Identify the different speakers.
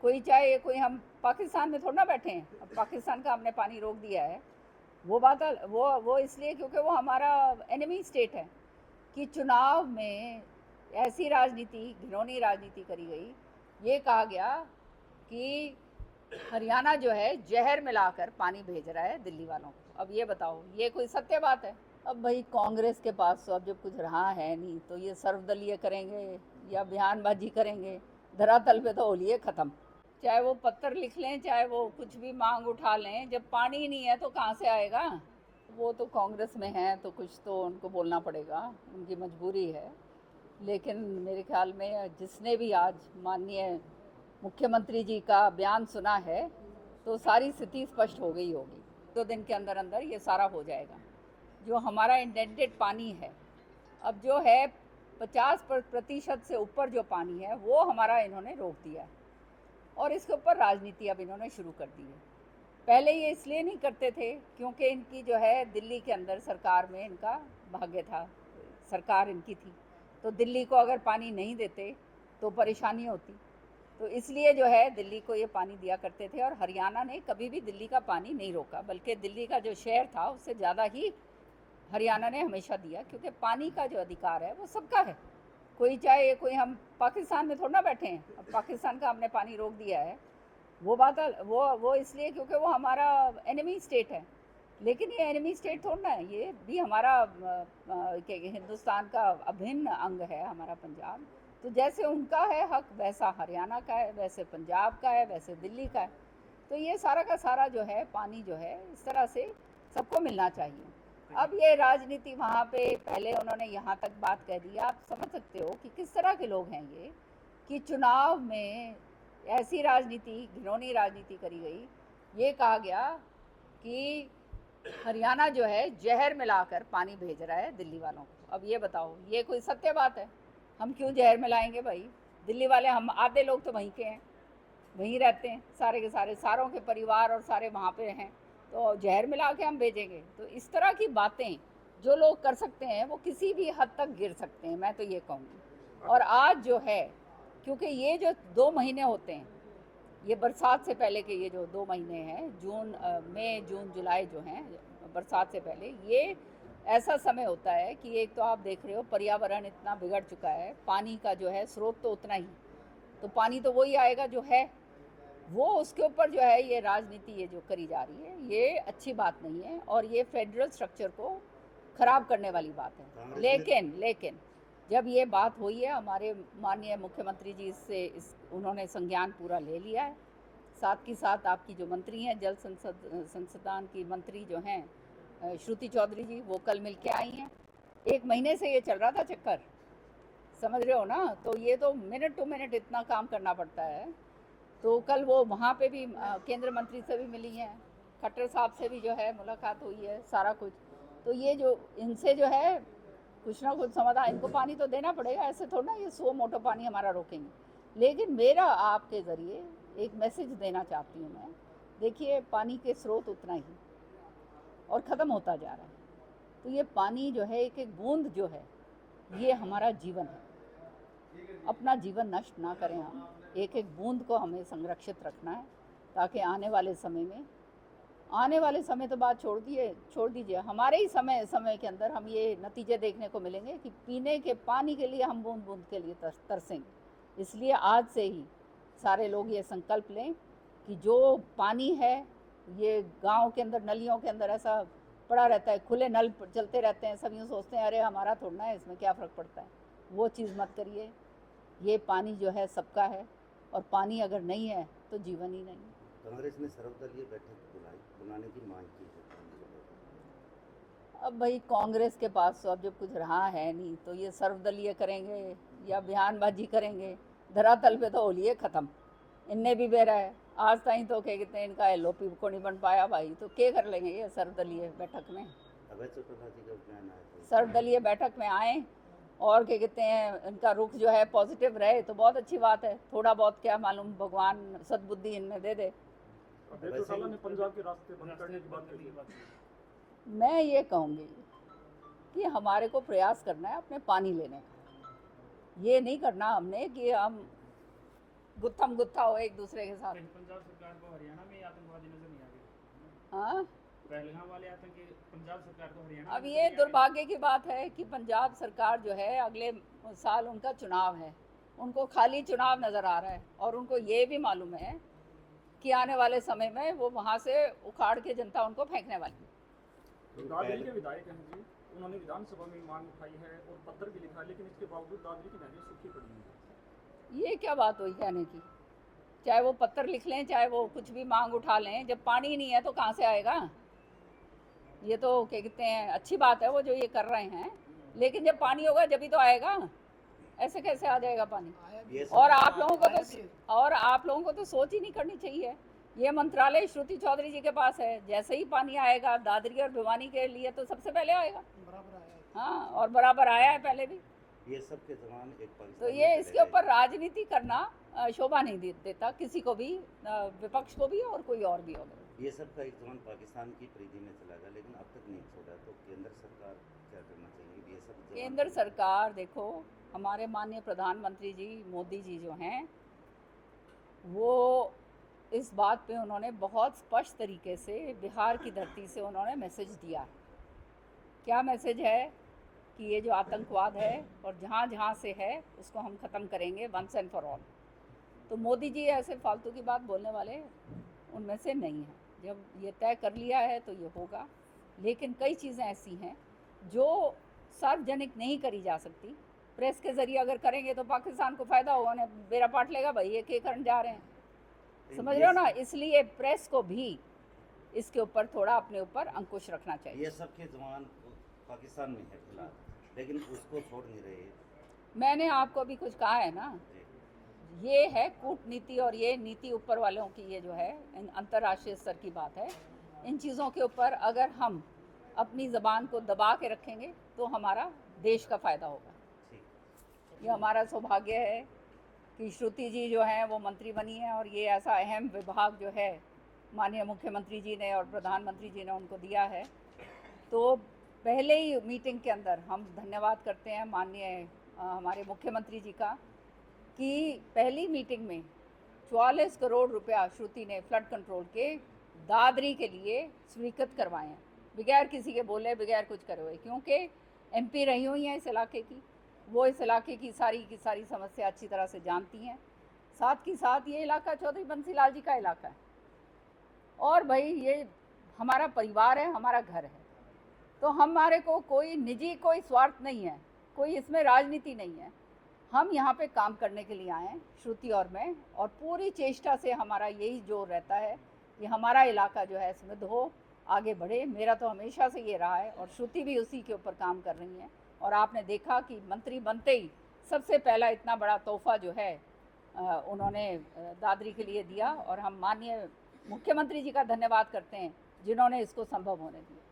Speaker 1: कोई चाहे कोई हम पाकिस्तान में थोड़ा ना बैठे हैं, अब पाकिस्तान का हमने पानी रोक दिया है। वो बात वो इसलिए क्योंकि वो हमारा एनिमी स्टेट है कि चुनाव में ऐसी राजनीति, घिनौनी राजनीति करी गई। ये कहा गया कि हरियाणा जो है जहर मिलाकर पानी भेज रहा है दिल्ली वालों को। अब ये बताओ, ये कोई सत्य बात है? अब भाई कांग्रेस के पास तो अब जब कुछ रहा है नहीं तो ये सर्वदलीय करेंगे या बयानबाजी करेंगे, धरातल पे तो होलिये ख़त्म। चाहे वो पत्र लिख लें, चाहे वो कुछ भी मांग उठा लें, जब पानी ही नहीं है तो कहाँ से आएगा? वो तो कांग्रेस में हैं तो कुछ तो उनको बोलना पड़ेगा, उनकी मजबूरी है। लेकिन मेरे ख्याल में जिसने भी आज माननीय मुख्यमंत्री जी का बयान सुना है तो सारी स्थिति स्पष्ट हो गई होगी। 2 दिन के अंदर अंदर ये सारा हो जाएगा। जो हमारा इंडेंटेड पानी है, अब जो है 50% से ऊपर जो पानी है वो हमारा इन्होंने रोक दिया है और इसके ऊपर राजनीति अब इन्होंने शुरू कर दी है। पहले ये इसलिए नहीं करते थे क्योंकि इनकी जो है दिल्ली के अंदर सरकार में इनका भाग्य था, सरकार इनकी थी, तो दिल्ली को अगर पानी नहीं देते तो परेशानी होती। तो इसलिए जो है दिल्ली को ये पानी दिया करते थे और हरियाणा ने कभी भी दिल्ली का पानी नहीं रोका, बल्कि दिल्ली का जो शेयर था उससे ज़्यादा ही हरियाणा ने हमेशा दिया, क्योंकि पानी का जो अधिकार है वो सबका है। कोई चाहे कोई हम पाकिस्तान में थोड़ा ना बैठे हैं, अब पाकिस्तान का हमने पानी रोक दिया है। वो बात वो इसलिए क्योंकि वो हमारा एनिमी स्टेट है। लेकिन ये एनिमी स्टेट थोड़ा ना है, ये भी हमारा हिंदुस्तान का अभिन्न अंग है हमारा पंजाब। तो जैसे उनका है हक वैसा हरियाणा का है, वैसे पंजाब का है, वैसे दिल्ली का है। तो ये सारा का सारा जो है पानी जो है इस तरह से सबको मिलना चाहिए। अब ये राजनीति वहाँ पे पहले उन्होंने यहाँ तक बात कह दी। आप समझ सकते हो कि किस तरह के लोग हैं ये, कि चुनाव में ऐसी राजनीति, घिनौनी राजनीति करी गई। ये कहा गया कि हरियाणा जो है जहर मिलाकर पानी भेज रहा है दिल्ली वालों को। अब ये बताओ, ये कोई सत्य बात है? हम क्यों जहर मिलाएंगे भाई? दिल्ली वाले, हम आधे लोग तो वहीं के हैं, वहीं रहते हैं, सारे के सारे, सारों के परिवार और सारे वहाँ पे हैं, तो जहर मिला के हम भेजेंगे? तो इस तरह की बातें जो लोग कर सकते हैं वो किसी भी हद तक गिर सकते हैं, मैं तो ये कहूँगी। और आज जो है, क्योंकि ये जो 2 महीने होते हैं, ये बरसात से पहले के ये जो 2 महीने हैं, मई जून जुलाई जो हैं, बरसात से पहले, ये ऐसा समय होता है कि एक तो आप देख रहे हो पर्यावरण इतना बिगड़ चुका है, पानी का जो है स्रोत तो उतना ही, तो पानी तो वही आएगा जो है, वो उसके ऊपर जो है ये राजनीति ये जो करी जा रही है, ये अच्छी बात नहीं है और ये फेडरल स्ट्रक्चर को ख़राब करने वाली बात है। लेकिन जब ये बात हुई है, हमारे माननीय मुख्यमंत्री जी उन्होंने संज्ञान पूरा ले लिया है। साथ ही साथ आपकी जो मंत्री हैं, जल संसाधन की मंत्री जो हैं श्रुति चौधरी जी, वो कल मिल के आई हैं। 1 महीने से ये चल रहा था चक्कर, समझ रहे हो ना? तो ये तो मिनट टू मिनट इतना काम करना पड़ता है। तो कल वो वहाँ पे भी केंद्र मंत्री से भी मिली हैं, खट्टर साहब से भी जो है मुलाकात हुई है, सारा कुछ। तो ये जो इनसे जो है कुछ ना कुछ समाधान, इनको पानी तो देना पड़ेगा, ऐसे थोड़ा ना ये 100 मोटर पानी हमारा रोकेंगे। लेकिन मेरा आपके ज़रिए एक मैसेज देना चाहती हूँ मैं। देखिए, पानी के स्रोत उतना ही और ख़त्म होता जा रहा है। तो ये पानी जो है, एक एक बूंद जो है, ये हमारा जीवन है। अपना जीवन नष्ट ना करें हम, एक एक बूंद को हमें संरक्षित रखना है, ताकि आने वाले समय तो बात छोड़ दीजिए, हमारे ही समय के अंदर हम ये नतीजे देखने को मिलेंगे कि पीने के पानी के लिए हम बूंद बूंद के लिए तरसेंगे। इसलिए आज से ही सारे लोग ये संकल्प लें कि जो पानी है, ये गांव के अंदर नलियों के अंदर ऐसा पड़ा रहता है, खुले नल चलते रहते हैं, सब यूँ सोचते हैं अरे हमारा थोड़ा है, इसमें क्या फ़र्क पड़ता है। वो चीज़ मत करिए। ये पानी जो है सबका है और पानी अगर नहीं है तो जीवन ही नहीं।
Speaker 2: कांग्रेस ने सर्वदलीय बैठक बुलाने की मांग की है।
Speaker 1: अब भाई कांग्रेस के पास तो अब जब कुछ रहा है नहीं तो ये सर्वदलीय करेंगे या बयानबाजी करेंगे, धरातल पे तो होलिये ख़त्म। इनने भी बेरा है आज ताई तो क्या कहते हैं, इनका एलओपी को नहीं बन पाया भाई, तो क्या कर लेंगे ये सर्वदलीय बैठक में? सर्वदलीय बैठक में आए और क्या कहते हैं, इनका रुख जो है पॉजिटिव रहे तो बहुत अच्छी बात है। थोड़ा बहुत क्या मालूम, भगवान सद्बुद्धि इनमें दे दे।
Speaker 3: ने पंजाब के रास्ते बंद करने की बात कही।
Speaker 1: मैं ये कहूँगी कि हमारे को प्रयास करना है अपने पानी लेने का। ये नहीं करना हमने कि हम गुत्थम गुत्था हो एक दूसरे के साथ।
Speaker 4: पंजाब सरकार को हरियाणा में आतंकवादी नजर नहीं आ रहे।
Speaker 1: हाँ,
Speaker 4: पहलगाम वाले आतंकी पंजाब सरकार को हरियाणा
Speaker 1: अब
Speaker 4: में
Speaker 1: ये दुर्भाग्य की बात है कि पंजाब सरकार जो है अगले साल उनका चुनाव है, उनको खाली चुनाव नज़र आ रहा है और उनको ये भी मालूम है कि आने वाले समय में वो वहाँ से उखाड़ के जनता उनको फेंकने वाली है।
Speaker 3: तो दादरी के विधायक हैं जी, उन्होंने विधानसभा में मांग उठाई है और पत्र भी लिखा है, लेकिन इसके बावजूद दादरी की नहरें सूखी पड़ी हैं।
Speaker 1: ये क्या बात हुई कहने की? चाहे वो पत्र लिख लें, चाहे वो कुछ भी मांग उठा लें, जब पानी ही नहीं है तो कहाँ से आएगा? ये तो क्या कहते हैं, अच्छी बात है वो जो ये कर रहे हैं, लेकिन जब पानी होगा जब ही तो आएगा। ऐसे कैसे आ जाएगा पानी?
Speaker 2: ये सब
Speaker 1: और आप लोगों को तो सोच ही नहीं करनी चाहिए। ये मंत्रालय श्रुति चौधरी जी के पास है, जैसे ही पानी आएगा दादरी और भिवानी के लिए तो सबसे पहले आएगा। हाँ, और बराबर आया है पहले भी।
Speaker 2: ये सब के जवान एक पाकिस्तान
Speaker 1: तो
Speaker 2: में
Speaker 1: ये
Speaker 2: चले
Speaker 1: इसके
Speaker 2: गए।
Speaker 1: ऊपर राजनीति करना शोभा नहीं देता किसी को भी, विपक्ष को भी और कोई और भी होगा।
Speaker 2: ये सब का एक जवान पाकिस्तान की परिधि में चला गया, लेकिन अब तक नहीं छोड़ा, तो केंद्र सरकार क्या करना चाहिए? ये सब जवान
Speaker 1: केंद्र सरकार, देखो हमारे माननीय प्रधानमंत्री जी मोदी जी जो हैं, वो इस बात पे उन्होंने बहुत स्पष्ट तरीके से बिहार की धरती से उन्होंने मैसेज दिया है। क्या मैसेज है कि ये जो आतंकवाद है और जहाँ जहाँ से है उसको हम ख़त्म करेंगे वंस एंड फॉर ऑल। तो मोदी जी ऐसे फालतू की बात बोलने वाले उनमें से नहीं हैं। जब ये तय कर लिया है तो ये होगा, लेकिन कई चीज़ें ऐसी हैं जो सार्वजनिक नहीं करी जा सकती। प्रेस के ज़रिए अगर करेंगे तो पाकिस्तान को फ़ायदा होगा, उन्हें बेड़ा पाट लेगा, भाई ये क्या करने जा रहे हैं, समझ रहे हो ना? इसलिए प्रेस को भी इसके ऊपर थोड़ा अपने ऊपर अंकुश रखना चाहिए।
Speaker 2: ये सब के जवान पाकिस्तान में है फिलहाल, लेकिन उसको छोड़ नहीं रहे।
Speaker 1: मैंने आपको भी कुछ कहा है ना,
Speaker 2: जी।
Speaker 1: ये है कूटनीति और ये नीति ऊपर वालों की, ये जो है अंतर्राष्ट्रीय स्तर की बात है। इन चीज़ों के ऊपर अगर हम अपनी ज़बान को दबा के रखेंगे तो हमारा देश का फ़ायदा होगा।
Speaker 2: ठीक।
Speaker 1: ये हमारा सौभाग्य है कि श्रुति जी जो हैं वो मंत्री बनी हैं और ये ऐसा अहम विभाग जो है माननीय मुख्यमंत्री जी ने और प्रधानमंत्री जी ने उनको दिया है। तो पहले ही मीटिंग के अंदर हम धन्यवाद करते हैं माननीय हमारे मुख्यमंत्री जी का कि पहली मीटिंग में 44 करोड़ रुपया श्रुति ने फ्लड कंट्रोल के दादरी के लिए स्वीकृत करवाए हैं, बगैर किसी के बोले, बगैर कुछ करे हुए, क्योंकि एमपी रही हुई हैं इस इलाके की, वो इस इलाके की सारी समस्या अच्छी तरह से जानती हैं। साथ ही साथ ये इलाका चौधरी बंसीलाल जी का इलाका है और भाई ये हमारा परिवार है, हमारा घर है, तो हमारे को कोई निजी कोई स्वार्थ नहीं है, कोई इसमें राजनीति नहीं है। हम यहाँ पे काम करने के लिए आए हैं, श्रुति और मैं, और पूरी चेष्टा से हमारा यही जोर रहता है कि हमारा इलाका जो है समृद्ध हो, आगे बढ़े। मेरा तो हमेशा से ये रहा है और श्रुति भी उसी के ऊपर काम कर रही हैं। और आपने देखा कि मंत्री बनते ही सबसे पहला इतना बड़ा तोहफा जो है उन्होंने दादरी के लिए दिया और हम माननीय मुख्यमंत्री जी का धन्यवाद करते हैं जिन्होंने इसको संभव होने दिया।